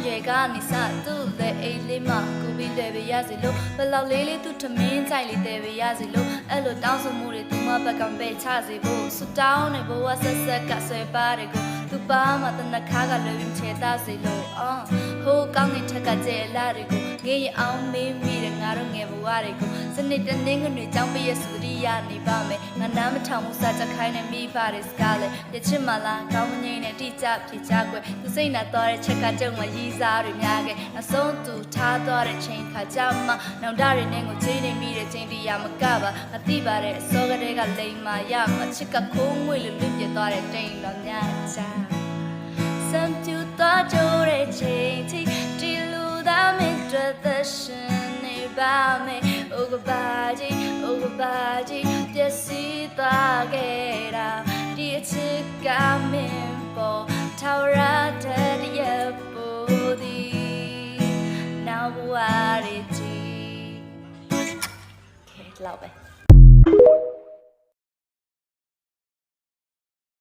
ရွယ်ကနေစသူ့လက်အိတ်လေးမှာကိုပြီးတယ်ပဲရစီလို့ဘလောက်လေးလေးသူထမင်းကြိုက်လေးတယ်ပဲရစီလို့အဲ့လိုတောင်းဆိုမှုတွေသူမဘက်ကပဲချစီဖို့ဆူတောင်းနေဘဝဆက်ဆက်ကဆွဲပါတယ်ကိုသူပါမှတနခါကလွယ်ပြီးချေသားစီလို့ဟိုးကောင်းတဲ့ထက်ကကျဲလာတွေကိုငေးရအောင်မေးမိတယ်ငါတို့ငယ်ဘဝတွေကိုစနစ်တနင်းကနေကြောင်းပြည့်စုတရိယာနေပါမယ်ငါနားမထောင်မှုစာချက်ခိုင်းနေမိပါတယ်စကားလေတချစ်မလားကောင်းမငိမ့်နဲ့တိကျဖြစ်ကြွယ်သူစိတ်နာသွားတဲ့ချက်ကကြုံမှာရည်စားတွေများခဲ့အဆုံးသူထားသွားတဲ့ချိန်ခါကြမှာနောင်တတွေနဲ့ကိုချိန်နေမိတဲ့ချိန်တရားမကပါမသိပါတဲ့အစောကလေးကလိမ်မာရမှာချစ်ကခိုးငွေလိုလွတ်ပြသွားတဲ့တိမ်တော်ညချာစံပြူသွားကြတဲ့ချိန်ထိဒီလူသားမင်းတို့သက်ရှင်နေပါမယ်အိုကဘာကြီးပျက်စီးသွားခဲ့တာဒီအချစ်ကမင်းပေါ်ထာဝရတဲ့ရပူသည်နောက်ဘဝတွေကြီးကဲလောက်ပဲ